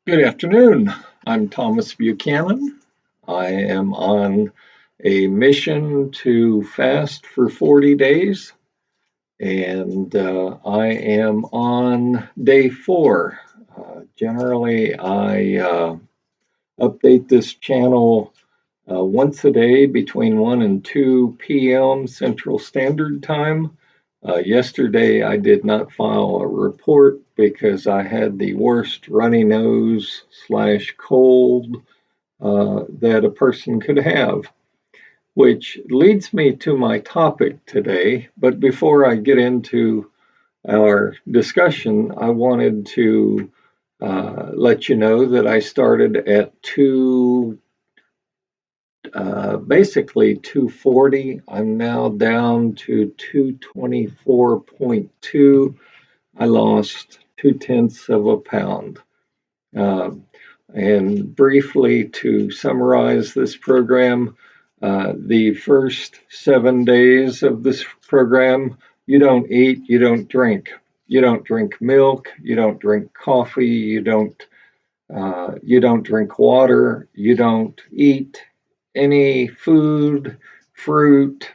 Good afternoon. I'm Thomas Buchanan. I am on a mission to fast for 40 days, and I am on day 4. Generally, I update this channel once a day between 1 and 2 p.m. Central Standard Time. Yesterday, I did not file a report because I had the worst runny nose slash cold that a person could have, which leads me to my topic today. But before I get into our discussion, I wanted to let you know that I started at basically 240. I'm now down to 224.2. I lost 2/10 of a pound. Uh, and briefly to summarize this program, the first 7 days of this program, you don't eat, you don't drink. You don't drink milk, you don't drink coffee, you don't drink water, you don't eat any food, fruit,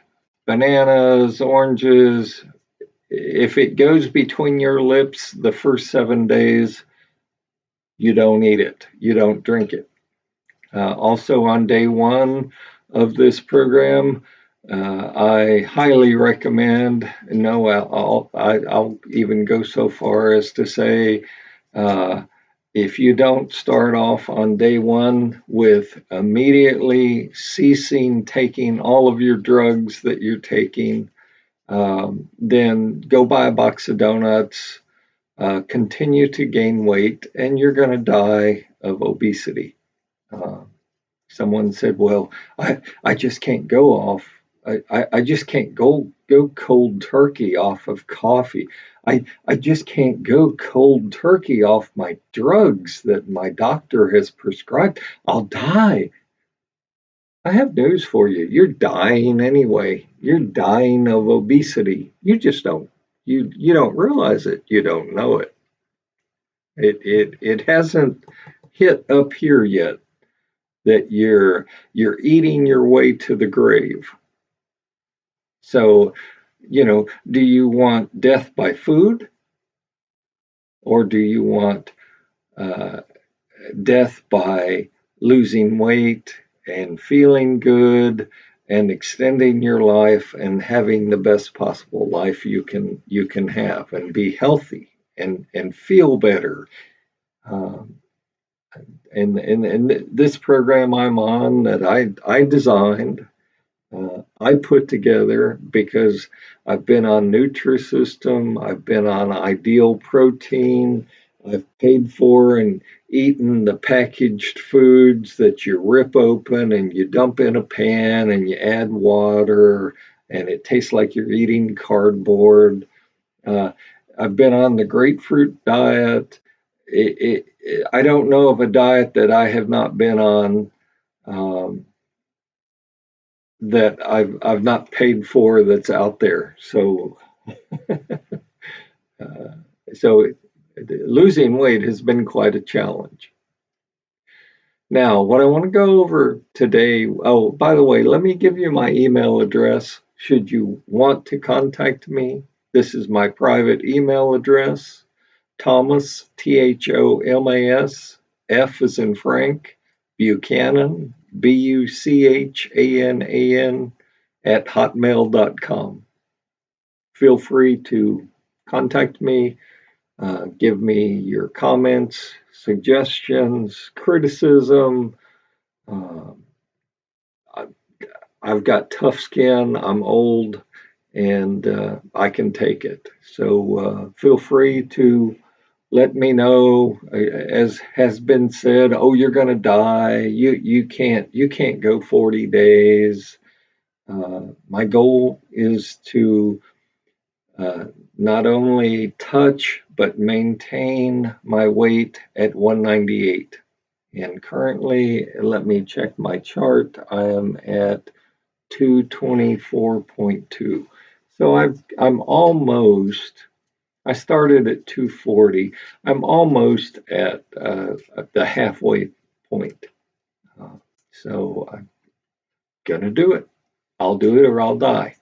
bananas, oranges. If it goes between your lips the first 7 days, you don't eat it, you don't drink it. Also, on day 1 of this program, I highly recommend. No, I'll even go so far as to say, uh, if you don't start off on day 1 with immediately ceasing taking all of your drugs that you're taking, then go buy a box of donuts, continue to gain weight, and you're going to die of obesity. Uh, Someone said, "Well, I just can't go off. I just can't go cold turkey off of coffee. I just can't go cold turkey off my drugs that my doctor has prescribed. I'll die." I have news for you. You're dying anyway. You're dying of obesity. You don't realize it. You don't know it. It hasn't hit up here yet that you're eating your way to the grave. So, do you want death by food, or do you want uh, death by losing weight and feeling good and extending your life and having the best possible life you can have and be healthy and feel better? Um, and this program I'm on that I designed, I put together because I've been on Nutrisystem, I've been on Ideal Protein, I've paid for and eaten the packaged foods that you rip open and you dump in a pan and you add water and it tastes like you're eating cardboard. Uh, I've been on the grapefruit diet. I don't know of a diet that I have not been on. Um, that I've not paid for that's out there. Uh, so losing weight has been quite a challenge. Now, what I want to go over today. Oh, by the way, let me give you my email address. Should you want to contact me, this is my private email address. Thomas, Thomas, F as in Frank, Buchanan, Buchanan at hotmail.com. Feel free to contact me, give me your comments, suggestions, criticism. Uh, I've got tough skin, I'm old, and I can take it. So feel free to let me know. As has been said, oh, you're going to die. You can't go 40 days. My goal is to uh, not only touch but maintain my weight at 198. And currently, let me check my chart. I am at 224.2. So I'm almost I started at 240. I'm almost at the halfway point. So I'm going to do it. I'll do it or I'll die.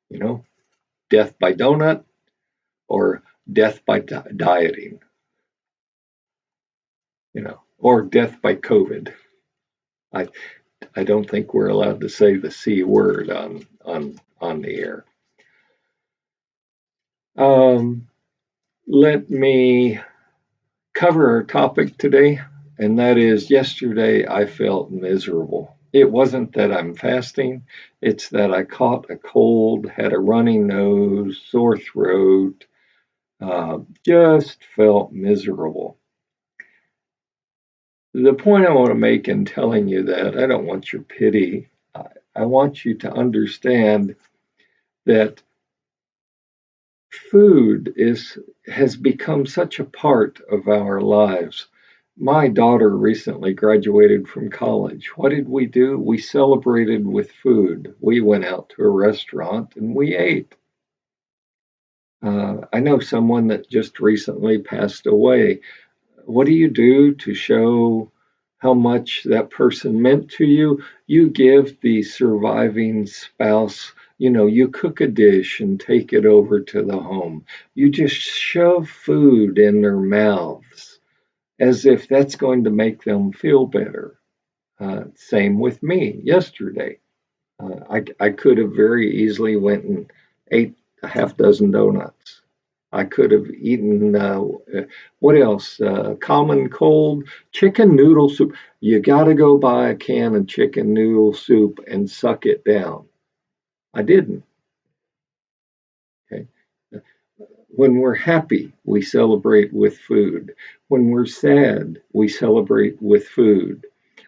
You know, death by donut or death by dieting, or death by COVID. I I don't think we're allowed to say the C word on the air. Um, Let me cover our topic today, and that is yesterday I felt miserable. It wasn't that I'm fasting, it's that I caught a cold, had a runny nose, sore throat, just felt miserable. The point I want to make in telling you that, I don't want your pity. I want you to understand that food has become such a part of our lives. My daughter recently graduated from college. What did we do? We celebrated with food. We went out to a restaurant and we ate. I know someone that just recently passed away. What do you do to show how much that person meant to you? You give the surviving spouse, you cook a dish and take it over to the home. You just shove food in their mouths as if that's going to make them feel better. Same with me yesterday. I could have very easily went and ate a half dozen donuts. I could have eaten, what else? Common cold chicken noodle soup. You got to go buy a can of chicken noodle soup and suck it down. I didn't. Okay. When we're happy, we celebrate with food. When we're sad, we celebrate with food.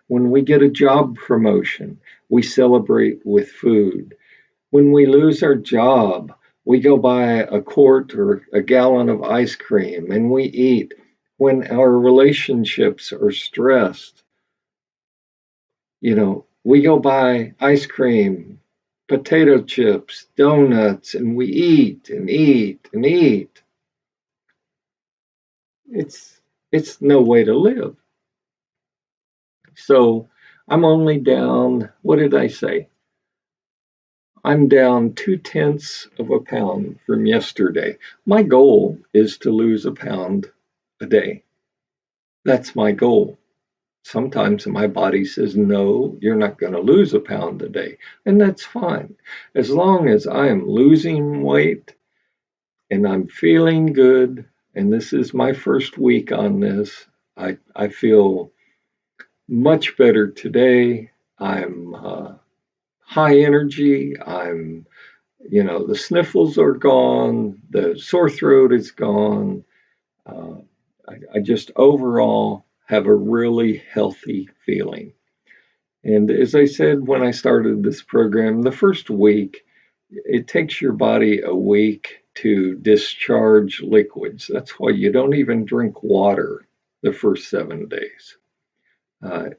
When we get a job promotion, we celebrate with food. When we lose our job, we go buy a quart or a gallon of ice cream and we eat. When our relationships are stressed, we go buy ice cream, potato chips, donuts, and we eat and eat and eat. It's no way to live. So I'm only down, what did I say? I'm down 2/10 of a pound from yesterday. My goal is to lose a pound a day. That's my goal. Sometimes my body says, no, you're not going to lose a pound a day. And that's fine. As long as I am losing weight and I'm feeling good, and this is my first week on this, I feel much better today. I'm high energy. The sniffles are gone, the sore throat is gone. Uh, I just overall have a really healthy feeling. And as I said when I started this program, the first week, it takes your body a week to discharge liquids. That's why you don't even drink water the first 7 days.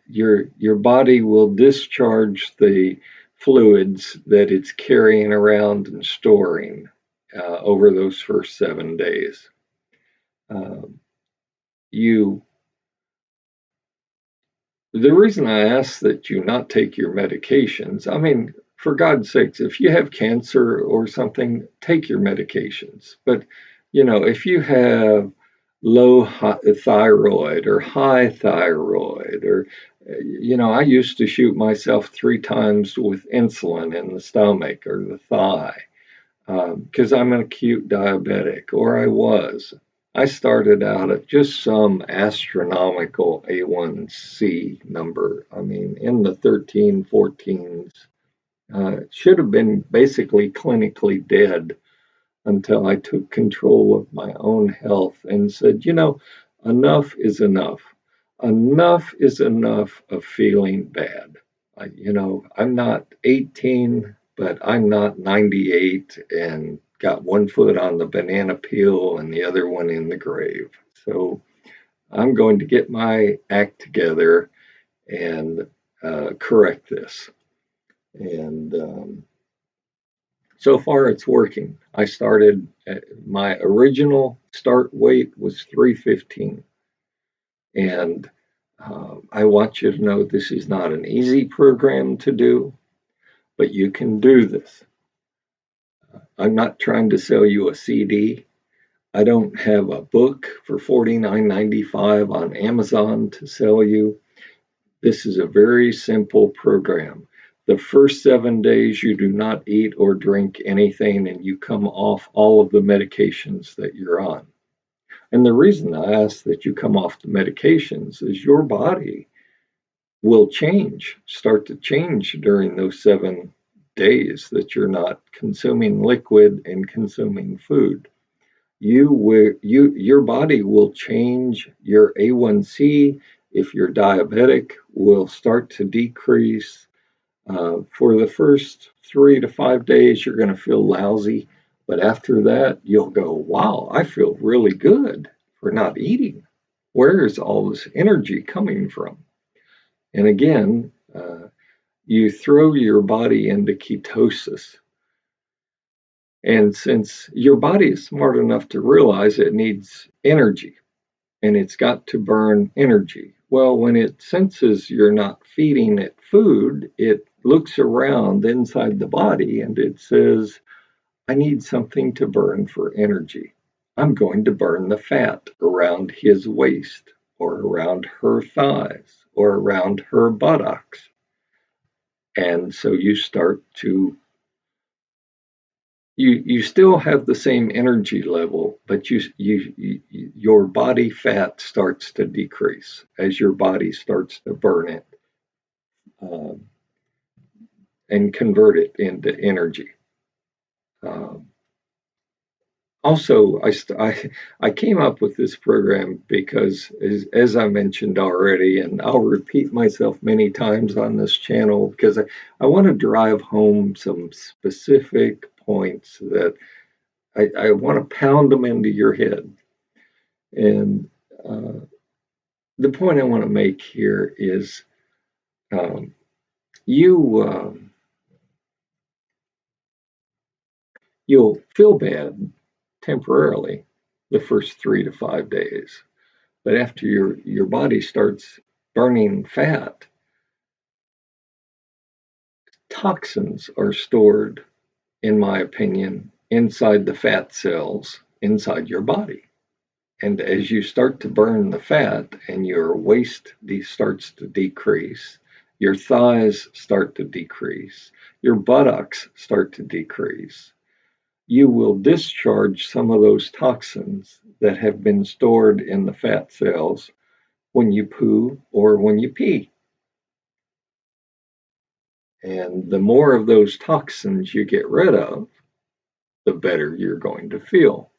Your body will discharge the fluids that it's carrying around and storing over those first 7 days. You The reason I ask that you not take your medications, I mean, for God's sakes, if you have cancer or something, take your medications. But if you have low thyroid or high thyroid, or I used to shoot myself 3 times with insulin in the stomach or the thigh because I'm an acute diabetic, or I was. I started out at just some astronomical A1C number. I mean, in the 13, 14s. Should have been basically clinically dead until I took control of my own health and said, enough is enough. Enough is enough of feeling bad. I'm not 18, but I'm not 98 and got one foot on the banana peel and the other one in the grave. So I'm going to get my act together and correct this. And So far, it's working. I started, my original start weight was 315. And I want you to know this is not an easy program to do, but you can do this. I'm not trying to sell you a CD. I don't have a book for $49.95 on Amazon to sell you. This is a very simple program. The first 7 days, you do not eat or drink anything, and you come off all of the medications that you're on. And the reason I ask that you come off the medications is your body will start to change during those 7 days that you're not consuming liquid and consuming food. Your body will change. Your A1C, if you're diabetic, will start to decrease. For the first 3 to 5 days, you're going to feel lousy, but after that, you'll go, wow, I feel really good for not eating. Where is all this energy coming from? And again, you throw your body into ketosis. And since your body is smart enough to realize it needs energy and it's got to burn energy, well, when it senses you're not feeding it food, it looks around inside the body and it says, I need something to burn for energy. I'm going to burn the fat around his waist or around her thighs or around her buttocks. And so you start to you still have the same energy level, but your body fat starts to decrease as your body starts to burn it, um, and convert it into energy. Um, Also, I came up with this program because, as I mentioned already, and I'll repeat myself many times on this channel because I want to drive home some specific points that I want to pound them into your head. And uh, the point I want to make here is, um, you you'll feel bad temporarily the first 3 to 5 days. But after your body starts burning fat, toxins are stored, in my opinion, inside the fat cells inside your body. And as you start to burn the fat and your waist starts to decrease, your thighs start to decrease, your buttocks start to decrease, you will discharge some of those toxins that have been stored in the fat cells when you poo or when you pee. And the more of those toxins you get rid of, the better you're going to feel.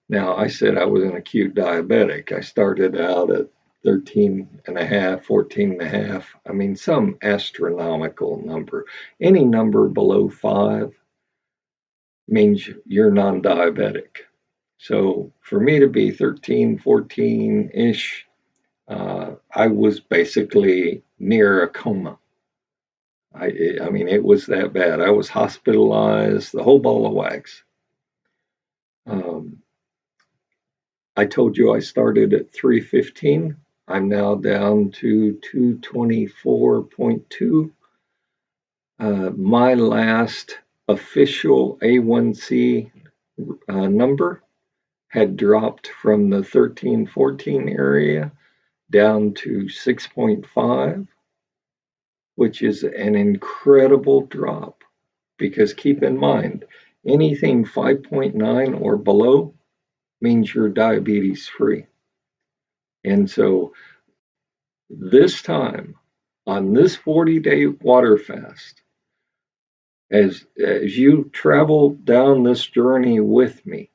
Now, I said I was an acute diabetic. I started out at 13 and a half, 14 and a half. I mean, some astronomical number. Any number below 5 means you're non diabetic. So for me to be 13, 14 ish, I was basically near a coma. I mean, it was that bad. I was hospitalized, the whole ball of wax. Um, I told you I started at 315. I'm now down to 224.2. My last official A1C number had dropped from the 13, 14 area down to 6.5, which is an incredible drop. Because keep in mind, anything 5.9 or below means you're diabetes free. And so this time, on this 40-day water fast, as you travel down this journey with me,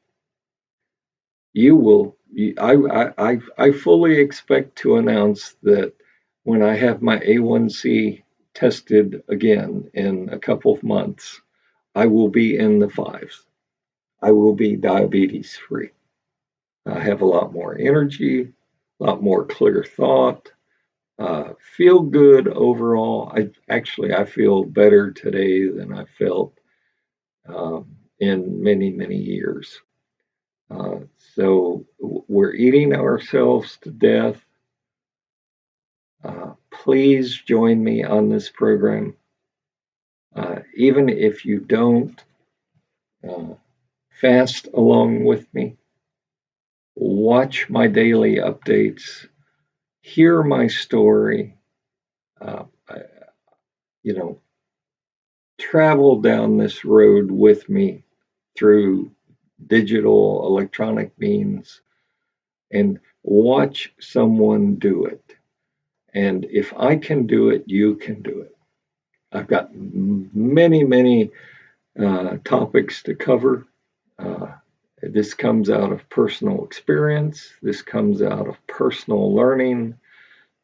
you will. I fully expect to announce that when I have my A1C tested again in a couple of months, I will be in the fives. I will be diabetes free. I have a lot more energy, a lot more clear thought, feel good overall. I feel better today than I felt in many, many years. So we're eating ourselves to death. Please join me on this program. Even if you don't fast along with me, watch my daily updates, hear my story, uh, you know, travel down this road with me through digital electronic means and watch someone do it. And if I can do it, you can do it. I've got many, many topics to cover. Uh, this comes out of personal experience. This comes out of personal learning.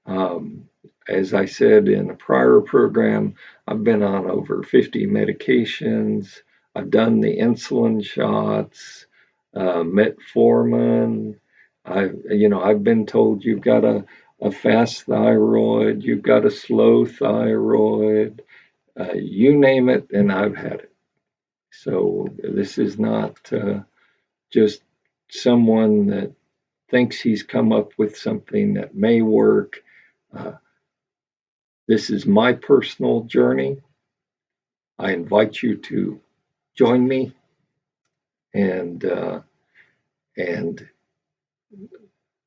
Um, as I said in a prior program, I've been on over 50 medications. I've done the insulin shots, metformin. I've been told you've got a fast thyroid, you've got a slow thyroid, you name it, and I've had it. So this is not just someone that thinks he's come up with something that may work. Uh, this is my personal journey. I invite you to join me and and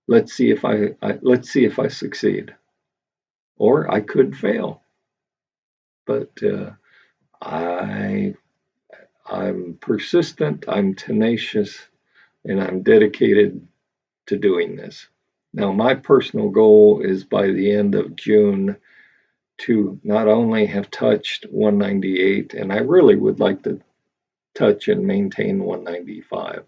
let's see if I succeed, or I could fail. But I I'm persistent. I'm tenacious, and I'm dedicated to doing this. Now, my personal goal is by the end of June to not only have touched 198, and I really would like to touch and maintain 195.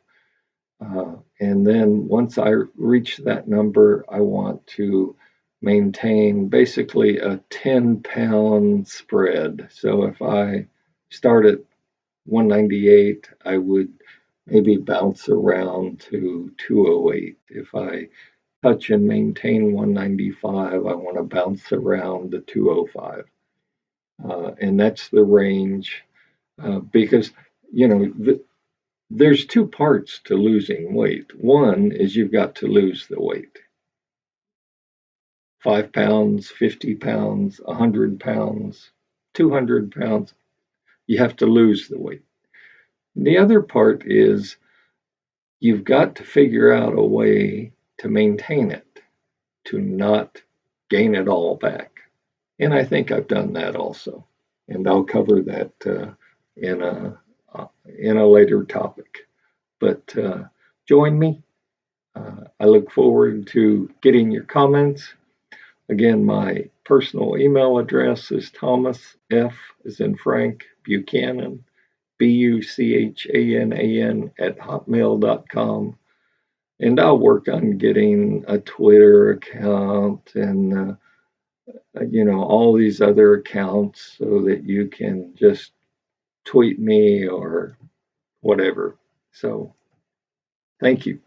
And then once I reach that number, I want to maintain basically a 10-pound spread. So if I start at 198, I would maybe bounce around to 208. If I touch and maintain 195, I want to bounce around to 205. And that's the range because, you know, there's two parts to losing weight. One is you've got to lose the weight 5 pounds, 50 pounds, 100 pounds, 200 pounds. You have to lose the weight. The other part is you've got to figure out a way to maintain it, to not gain it all back. And I think I've done that also. And I'll cover that in a in a later topic. But join me. I look forward to getting your comments. Again, my personal email address is Thomas F. as in Frank Buchanan, BUCHANAN at hotmail.com. And I'll work on getting a Twitter account and all these other accounts so that you can just tweet me or whatever. So thank you.